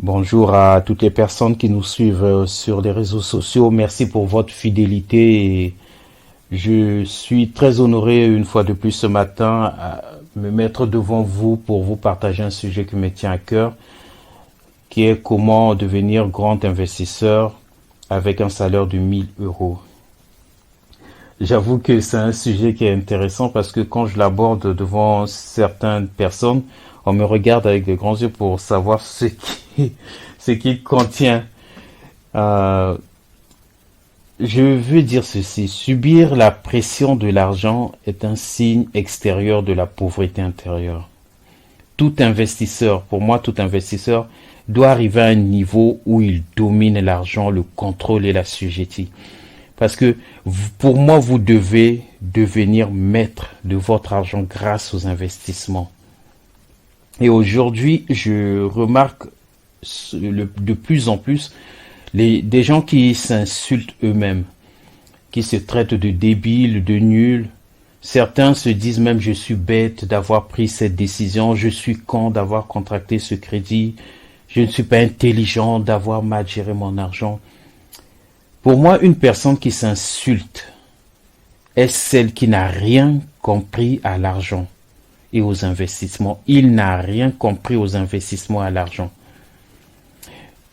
Bonjour à toutes les personnes qui nous suivent sur les réseaux sociaux. Merci pour votre fidélité et je suis très honoré une fois de plus ce matin à me mettre devant vous pour vous partager un sujet qui me tient à cœur, qui est comment devenir grand investisseur avec un salaire de 1 000 euros. J'avoue que c'est un sujet qui est intéressant parce que quand je l'aborde devant certaines personnes, on me regarde avec de grands yeux pour savoir ce qu'il contient. Euh, je veux dire ceci, subir la pression de l'argent est un signe extérieur de la pauvreté intérieure. Tout investisseur, pour moi, tout investisseur doit arriver à un niveau où il domine l'argent, le contrôle et la l'assujettit. Parce que pour moi, vous devez devenir maître de votre argent grâce aux investissements. Et aujourd'hui, je remarque de plus en plus des gens qui s'insultent eux-mêmes, qui se traitent de débiles, de nuls. Certains se disent même je suis bête d'avoir pris cette décision, je suis con d'avoir contracté ce crédit, je ne suis pas intelligent d'avoir mal géré mon argent. Pour moi, une personne qui s'insulte est celle qui n'a rien compris à l'argent et aux investissements. Il n'a rien compris aux investissements et à l'argent.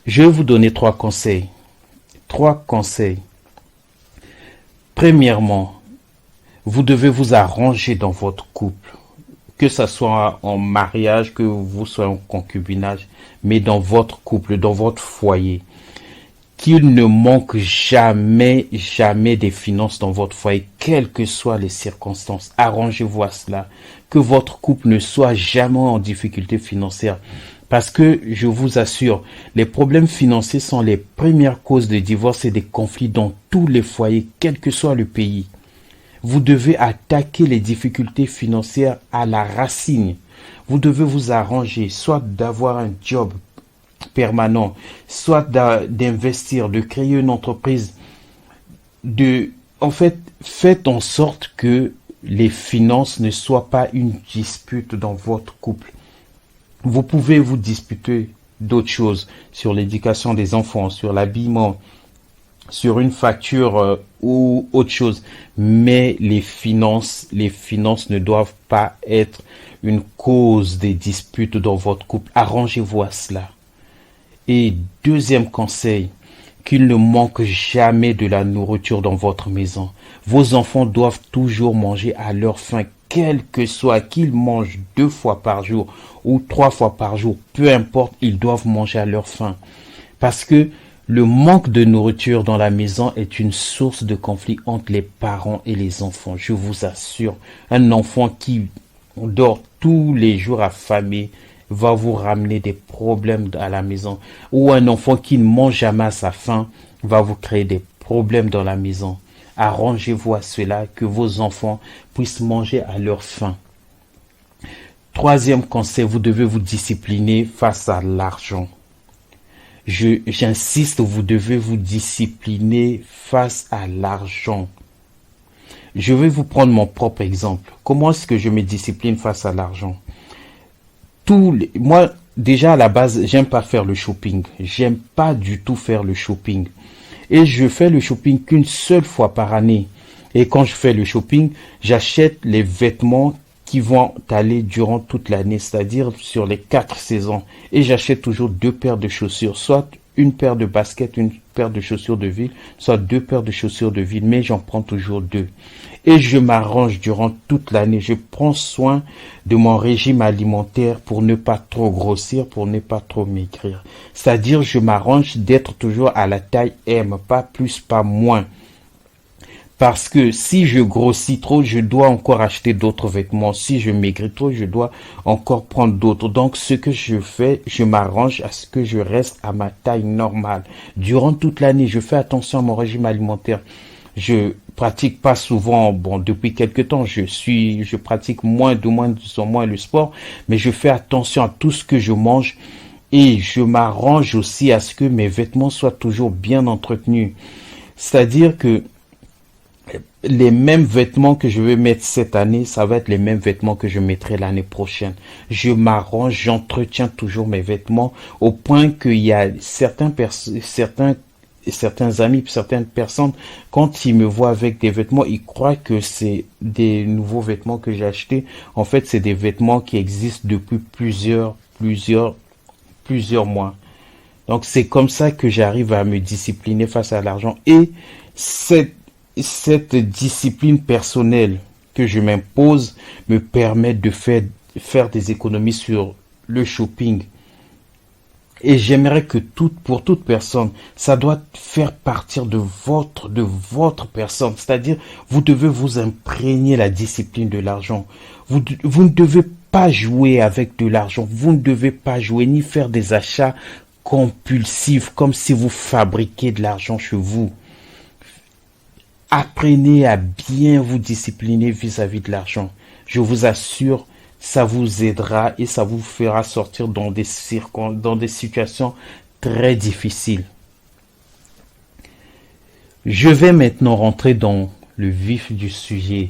Je vais vous donner 3 conseils. 3 conseils. Premièrement, vous devez vous arranger dans votre couple. Que ce soit en mariage, que vous soyez en concubinage, mais dans votre couple, dans votre foyer. Qu'il ne manque jamais, jamais des finances dans votre foyer, quelles que soient les circonstances. Arrangez-vous à cela. Que votre couple ne soit jamais en difficulté financière. Parce que, je vous assure, les problèmes financiers sont les premières causes de divorce et des conflits dans tous les foyers, quel que soit le pays. Vous devez attaquer les difficultés financières à la racine. Vous devez vous arranger, soit d'avoir un job permanent, soit d'investir, de créer une entreprise, faites en sorte que les finances ne soient pas une dispute dans votre couple. Vous pouvez vous disputer d'autres choses, sur l'éducation des enfants, sur l'habillement, sur une facture ou autre chose, mais les finances ne doivent pas être une cause des disputes dans votre couple. Arrangez-vous à cela. Et deuxième conseil, qu'il ne manque jamais de la nourriture dans votre maison. Vos enfants doivent toujours manger à leur faim, quel que soit, qu'ils mangent 2 fois par jour ou 3 fois par jour, peu importe, ils doivent manger à leur faim. Parce que le manque de nourriture dans la maison est une source de conflit entre les parents et les enfants. Je vous assure, un enfant qui dort tous les jours affamé va vous ramener des problèmes à la maison. Ou un enfant qui ne mange jamais à sa faim va vous créer des problèmes dans la maison. Arrangez-vous à cela, que vos enfants puissent manger à leur faim. Troisième conseil, vous devez vous discipliner face à l'argent. J'insiste, vous devez vous discipliner face à l'argent. Je vais vous prendre mon propre exemple. Comment est-ce que je me discipline face à l'argent? Moi, déjà à la base, j'aime pas faire le shopping. J'aime pas du tout faire le shopping. Et je fais le shopping qu'une seule fois par année. Et quand je fais le shopping, j'achète les vêtements qui vont aller durant toute l'année, c'est-à-dire sur les 4 saisons. Et j'achète toujours 2 paires de chaussures, soit une paire de baskets, une paire de chaussures de ville, soit 2 paires de chaussures de ville, mais j'en prends toujours 2. Et je m'arrange durant toute l'année. Je prends soin de mon régime alimentaire pour ne pas trop grossir, pour ne pas trop maigrir. C'est-à-dire, je m'arrange d'être toujours à la taille M, pas plus, pas moins. Parce que si je grossis trop, je dois encore acheter d'autres vêtements. Si je maigris trop, je dois encore prendre d'autres. Donc, ce que je fais, je m'arrange à ce que je reste à ma taille normale. Durant toute l'année, je fais attention à mon régime alimentaire. Je pratique pas souvent, depuis quelque temps, je pratique moins le sport, mais je fais attention à tout ce que je mange et je m'arrange aussi à ce que mes vêtements soient toujours bien entretenus. C'est-à-dire que les mêmes vêtements que je vais mettre cette année, ça va être les mêmes vêtements que je mettrai l'année prochaine. Je m'arrange, j'entretiens toujours mes vêtements au point qu'il y a certains amis, certaines personnes, quand ils me voient avec des vêtements, ils croient que c'est des nouveaux vêtements que j'ai achetés. En fait, c'est des vêtements qui existent depuis plusieurs mois. Donc, c'est comme ça que j'arrive à me discipliner face à l'argent. Et cette discipline personnelle que je m'impose me permet de faire des économies sur le shopping. Et j'aimerais que pour toute personne, ça doit faire partir de votre personne. C'est-à-dire, vous devez vous imprégner la discipline de l'argent. Vous ne devez pas jouer avec de l'argent. Vous ne devez pas jouer ni faire des achats compulsifs comme si vous fabriquiez de l'argent chez vous. Apprenez à bien vous discipliner vis-à-vis de l'argent. Je vous assure, ça vous aidera et ça vous fera sortir dans des situations très difficiles. Je vais maintenant rentrer dans le vif du sujet.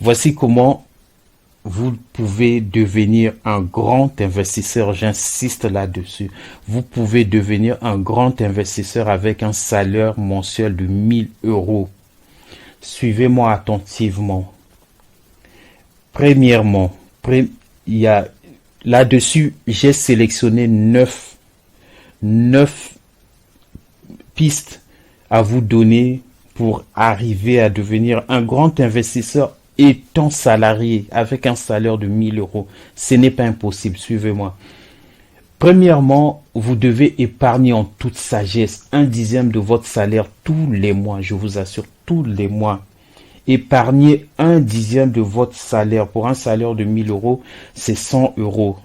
Voici comment vous pouvez devenir un grand investisseur. J'insiste là-dessus. Vous pouvez devenir un grand investisseur avec un salaire mensuel de 1000 euros. Suivez-moi attentivement. Premièrement, il y a là-dessus, j'ai sélectionné 9 pistes à vous donner pour arriver à devenir un grand investisseur étant salarié avec un salaire de 1000 euros. Ce n'est pas impossible, suivez-moi. Premièrement, vous devez épargner en toute sagesse 1/10 de votre salaire tous les mois, je vous assure, tous les mois. Épargnez 1/10 de votre salaire. Pour un salaire de 1000 euros, c'est 100 euros.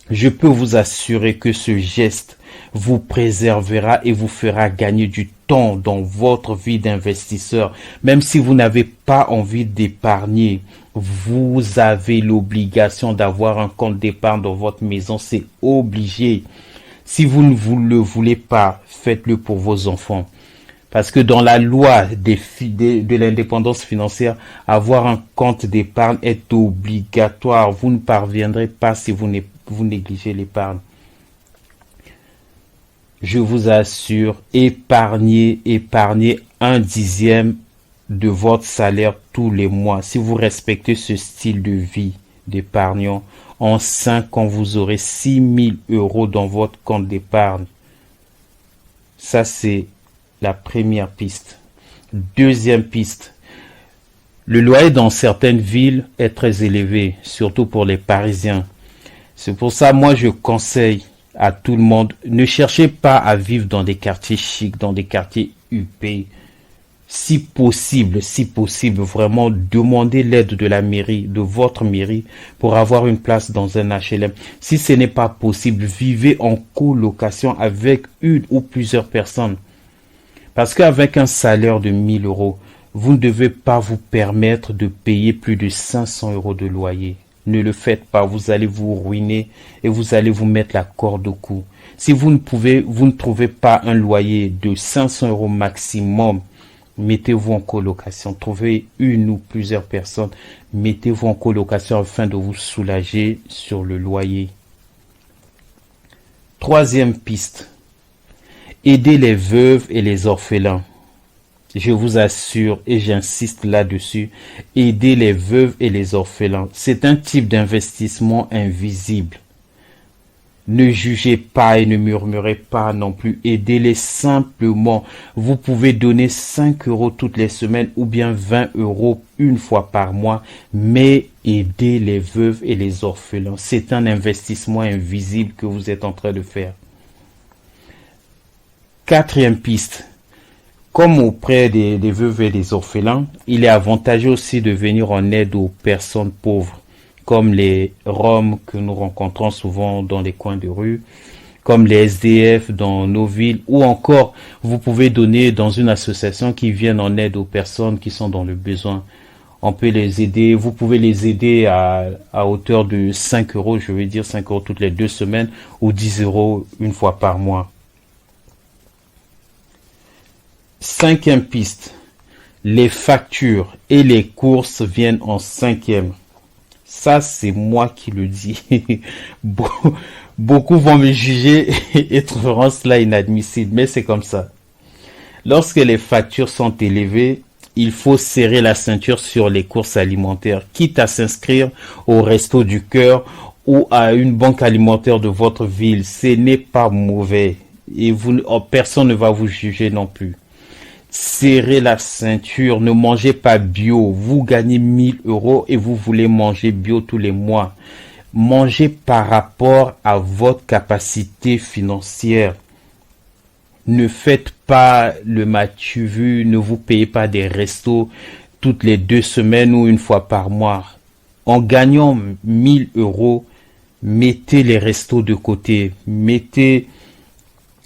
Je peux vous assurer que ce geste vous préservera et vous fera gagner du temps dans votre vie d'investisseur. Même si vous n'avez pas envie d'épargner, vous avez l'obligation d'avoir un compte d'épargne dans votre maison. C'est obligé. Si vous ne le voulez pas, faites-le pour vos enfants. Parce que dans la loi de l'indépendance financière, avoir un compte d'épargne est obligatoire. Vous ne parviendrez pas si vous négligez l'épargne. Je vous assure, épargnez 1/10 de votre salaire tous les mois. Si vous respectez ce style de vie d'épargnant, en 5 ans, vous aurez 6000 euros dans votre compte d'épargne. Ça, c'est la première piste. Deuxième piste. Le loyer dans certaines villes est très élevé, surtout pour les Parisiens. C'est pour ça, moi, je conseille à tout le monde, ne cherchez pas à vivre dans des quartiers chics, dans des quartiers huppés. Si possible, vraiment demandez l'aide de la mairie, de votre mairie, pour avoir une place dans un HLM. Si ce n'est pas possible, vivez en colocation avec une ou plusieurs personnes. Parce qu'avec un salaire de 1000 euros, vous ne devez pas vous permettre de payer plus de 500 euros de loyer. Ne le faites pas, vous allez vous ruiner et vous allez vous mettre la corde au cou. Si vous ne trouvez pas un loyer de 500 euros maximum, mettez-vous en colocation. Trouvez une ou plusieurs personnes, mettez-vous en colocation afin de vous soulager sur le loyer. Troisième piste. Aider les veuves et les orphelins. Je vous assure et j'insiste là-dessus, aider les veuves et les orphelins. C'est un type d'investissement invisible. Ne jugez pas et ne murmurez pas non plus. Aidez-les simplement. Vous pouvez donner 5 euros toutes les semaines ou bien 20 euros une fois par mois, mais aidez les veuves et les orphelins. C'est un investissement invisible que vous êtes en train de faire. Quatrième piste. Comme auprès des veuves et des orphelins, il est avantageux aussi de venir en aide aux personnes pauvres, comme les Roms que nous rencontrons souvent dans les coins de rue, comme les SDF dans nos villes, ou encore vous pouvez donner dans une association qui vient en aide aux personnes qui sont dans le besoin. On peut les aider, vous pouvez les aider à hauteur de 5 euros, je veux dire 5 euros toutes les 2 semaines, ou 10 euros une fois par mois. Cinquième piste, Les factures et les courses viennent en cinquième. Ça, c'est moi qui le dis. Beaucoup vont me juger et trouveront cela inadmissible, mais c'est comme ça. Lorsque les factures sont élevées, il faut serrer la ceinture sur les courses alimentaires, quitte à s'inscrire au Resto du Cœur ou à une banque alimentaire de votre ville. Ce n'est pas mauvais et personne ne va vous juger non plus. Serrez la ceinture, ne mangez pas bio. Vous gagnez 1 000 € et vous voulez manger bio tous les mois. Mangez par rapport à votre capacité financière. Ne faites pas le matu vu, ne vous payez pas des restos toutes les 2 semaines ou une fois par mois. En gagnant 1 000 €, mettez les restos de côté, mettez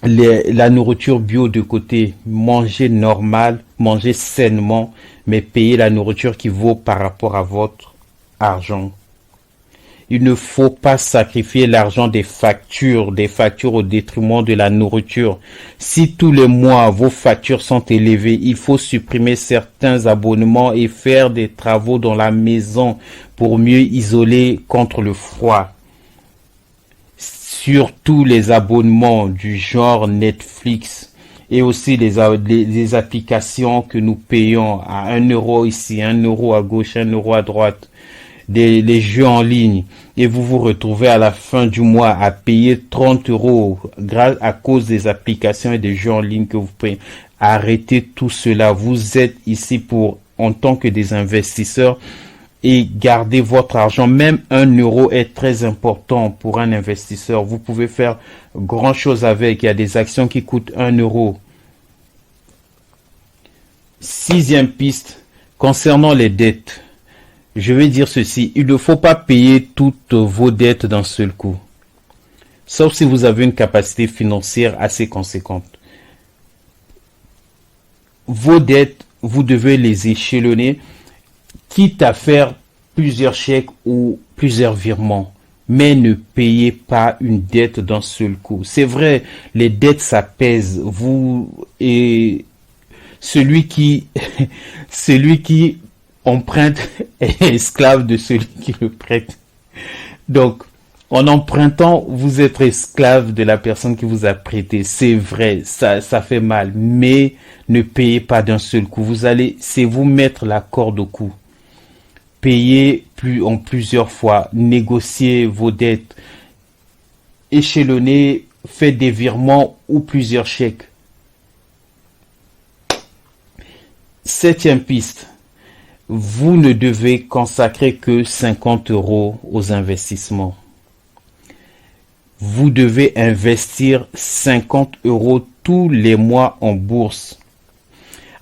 la nourriture bio de côté, mangez normal, mangez sainement, mais payez la nourriture qui vaut par rapport à votre argent. Il ne faut pas sacrifier l'argent des factures au détriment de la nourriture. Si tous les mois vos factures sont élevées, il faut supprimer certains abonnements et faire des travaux dans la maison pour mieux isoler contre le froid. Surtout les abonnements du genre Netflix et aussi les applications que nous payons à 1 € ici, 1 € à gauche, 1 € à droite. Les jeux en ligne et vous vous retrouvez à la fin du mois à payer 30 € à cause des applications et des jeux en ligne que vous payez. Arrêtez tout cela. Vous êtes ici en tant que des investisseurs et gardez votre argent. Même 1 € est très important pour un investisseur. Vous pouvez faire grand chose avec. Il y a des actions qui coûtent 1 €. Sixième piste, concernant les dettes. Je vais dire ceci, il ne faut pas payer toutes vos dettes d'un seul coup, sauf si vous avez une capacité financière assez conséquente. Vos dettes, vous devez les échelonner, quitte à faire plusieurs chèques ou plusieurs virements, mais ne payez pas une dette d'un seul coup. C'est vrai, les dettes ça pèse, et celui qui emprunte est esclave de celui qui le prête. Donc, en empruntant, vous êtes esclave de la personne qui vous a prêté. C'est vrai, ça fait mal, mais ne payez pas d'un seul coup. C'est vous mettre la corde au cou. Payez en plusieurs fois, négociez vos dettes, échelonnez, faites des virements ou plusieurs chèques. Septième piste. Vous ne devez consacrer que 50 € aux investissements. Vous devez investir 50 € tous les mois en bourse.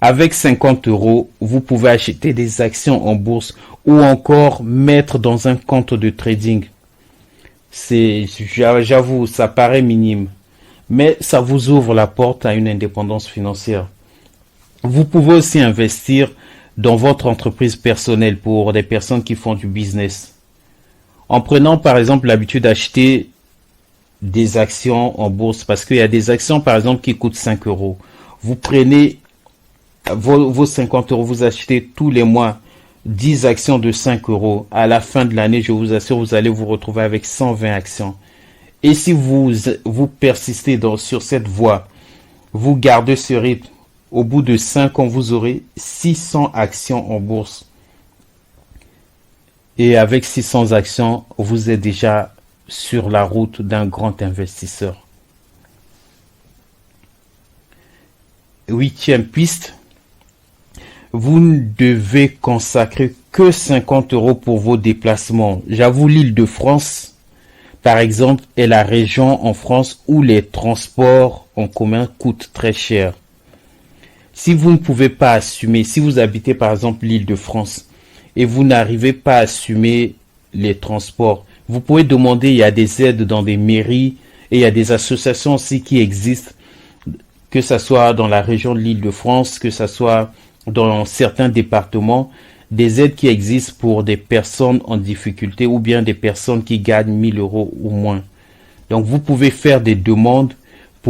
Avec 50 €, vous pouvez acheter des actions en bourse ou encore mettre dans un compte de trading. J'avoue, ça paraît minime, mais ça vous ouvre la porte à une indépendance financière. Vous pouvez aussi investir dans votre entreprise personnelle pour des personnes qui font du business. En prenant par exemple l'habitude d'acheter des actions en bourse, parce qu'il y a des actions par exemple qui coûtent 5 €. Vous prenez vos 50 €, vous achetez tous les mois 10 actions de 5 €. À la fin de l'année, je vous assure, vous allez vous retrouver avec 120 actions. Et si vous persistez sur cette voie, vous gardez ce rythme, au bout de 5 ans, vous aurez 600 actions en bourse. Et avec 600 actions, vous êtes déjà sur la route d'un grand investisseur. Huitième piste, vous ne devez consacrer que 50 € pour vos déplacements. J'avoue, l'Île-de-France, par exemple, est la région en France où les transports en commun coûtent très cher. Si vous ne pouvez pas assumer, si vous habitez par exemple l'Île-de-France et vous n'arrivez pas à assumer les transports, vous pouvez demander, il y a des aides dans des mairies et il y a des associations aussi qui existent, que ce soit dans la région de l'Île-de-France, que ce soit dans certains départements, des aides qui existent pour des personnes en difficulté ou bien des personnes qui gagnent 1 000 € ou moins. Donc vous pouvez faire des demandes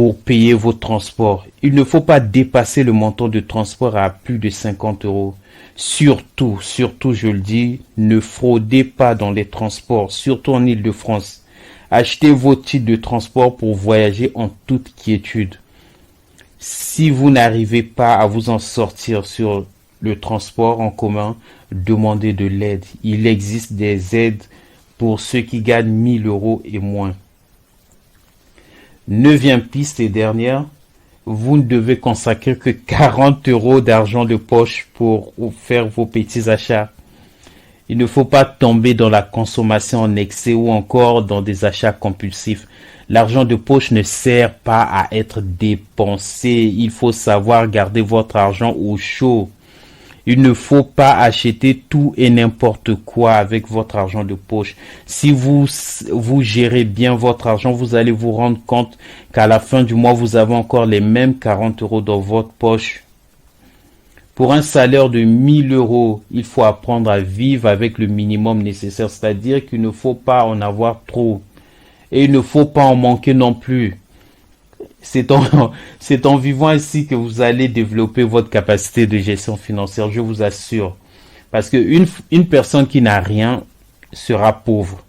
pour payer vos transports. Il ne faut pas dépasser le montant de transport à plus de 50 euros. Surtout, je le dis, ne fraudez pas dans les transports, surtout en Île-de-France. Achetez vos titres de transport pour voyager en toute quiétude. Si vous n'arrivez pas à vous en sortir sur le transport en commun, demandez de l'aide. Il existe des aides pour ceux qui gagnent 1000 euros et moins. Neuvième piste et dernière, vous ne devez consacrer que 40 euros d'argent de poche pour faire vos petits achats. Il ne faut pas tomber dans la consommation en excès ou encore dans des achats compulsifs. L'argent de poche ne sert pas à être dépensé. Il faut savoir garder votre argent au chaud. Il ne faut pas acheter tout et n'importe quoi avec votre argent de poche. Si vous gérez bien votre argent, vous allez vous rendre compte qu'à la fin du mois, vous avez encore les mêmes 40 euros dans votre poche. Pour un salaire de 1000 euros, il faut apprendre à vivre avec le minimum nécessaire, c'est-à-dire qu'il ne faut pas en avoir trop. Et il ne faut pas en manquer non plus. C'est en vivant ainsi que vous allez développer votre capacité de gestion financière, je vous assure. Parce que une personne qui n'a rien sera pauvre.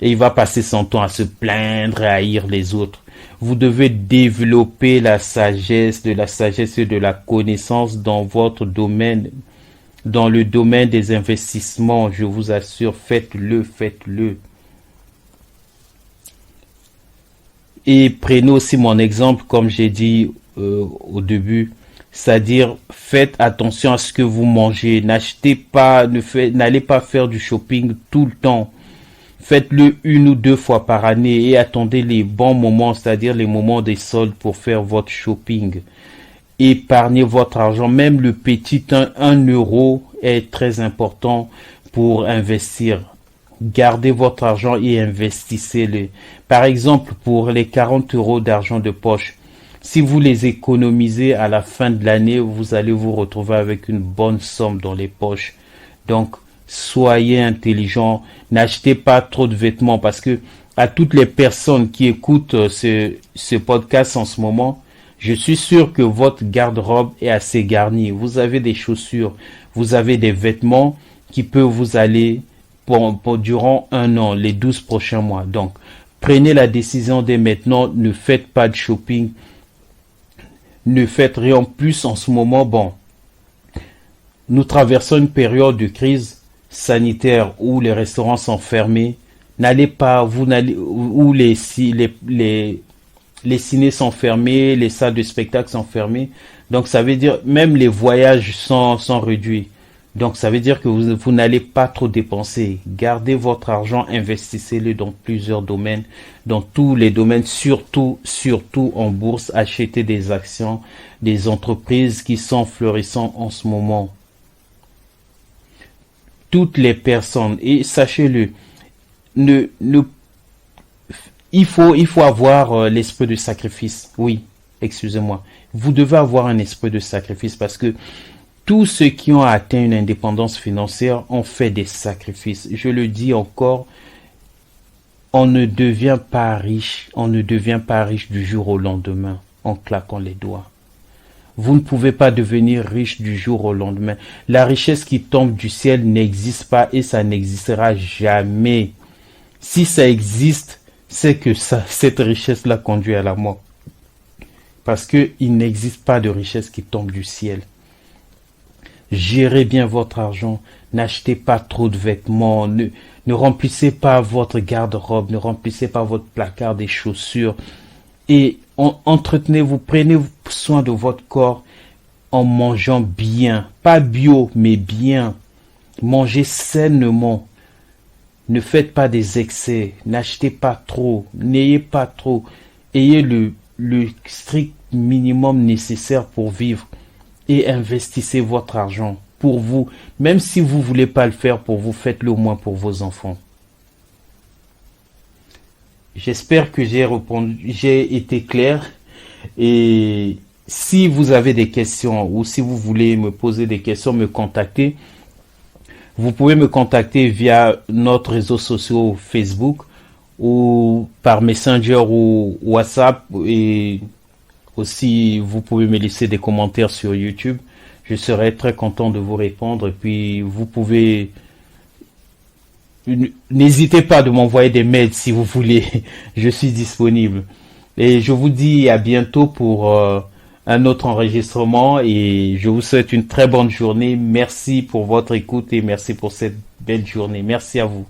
Et il va passer son temps à se plaindre et à haïr les autres. Vous devez développer la sagesse et de la connaissance dans votre domaine, dans le domaine des investissements. Je vous assure, faites-le. Et prenez aussi mon exemple, comme j'ai dit au début, c'est-à-dire faites attention à ce que vous mangez. N'allez pas faire du shopping tout le temps. Faites-le 1 ou 2 fois par année et attendez les bons moments, c'est-à-dire les moments des soldes pour faire votre shopping. Épargnez votre argent, même le petit 1 euro est très important pour investir. Gardez votre argent et investissez-le. Par exemple, pour les 40 euros d'argent de poche, si vous les économisez à la fin de l'année, vous allez vous retrouver avec une bonne somme dans les poches. Donc, soyez intelligents, n'achetez pas trop de vêtements parce que à toutes les personnes qui écoutent ce podcast en ce moment, je suis sûr que votre garde-robe est assez garnie. Vous avez des chaussures, vous avez des vêtements qui peuvent vous aller durant 1 an, les 12 prochains mois. Donc, prenez la décision dès maintenant, ne faites pas de shopping, ne faites rien plus en ce moment. Bon, nous traversons une période de crise sanitaire où les restaurants sont fermés. Où les ciné sont fermés, les salles de spectacle sont fermées. Donc, ça veut dire, même les voyages sont réduits. Donc, ça veut dire que vous n'allez pas trop dépenser. Gardez votre argent, investissez-le dans plusieurs domaines, dans tous les domaines, surtout en bourse. Achetez des actions, des entreprises qui sont florissantes en ce moment. Toutes les personnes, et sachez-le, il faut avoir l'esprit de sacrifice. Oui, excusez-moi. Vous devez avoir un esprit de sacrifice parce que tous ceux qui ont atteint une indépendance financière ont fait des sacrifices. Je le dis encore, on ne devient pas riche du jour au lendemain en claquant les doigts. Vous ne pouvez pas devenir riche du jour au lendemain. La richesse qui tombe du ciel n'existe pas et ça n'existera jamais. Si ça existe, c'est que cette richesse-là conduit à la mort. Parce qu'il n'existe pas de richesse qui tombe du ciel. Gérez bien votre argent, n'achetez pas trop de vêtements, ne remplissez pas votre garde-robe, ne remplissez pas votre placard des chaussures et entretenez-vous, prenez soin de votre corps en mangeant bien, pas bio mais bien, mangez sainement, ne faites pas des excès, n'achetez pas trop, n'ayez pas trop, ayez le strict minimum nécessaire pour vivre. Et investissez votre argent pour vous. Même si vous ne voulez pas le faire pour vous, faites-le au moins pour vos enfants. J'espère que j'ai été clair. Et si vous avez des questions ou si vous voulez me poser des questions, me contacter, vous pouvez me contacter via notre réseau social Facebook ou par Messenger ou WhatsApp et Aussi, vous pouvez me laisser des commentaires sur YouTube. Je serai très content de vous répondre. Et puis, vous pouvez, n'hésitez pas de m'envoyer des mails si vous voulez. Je suis disponible. Et je vous dis à bientôt pour un autre enregistrement et je vous souhaite une très bonne journée. Merci pour votre écoute et merci pour cette belle journée. Merci à vous.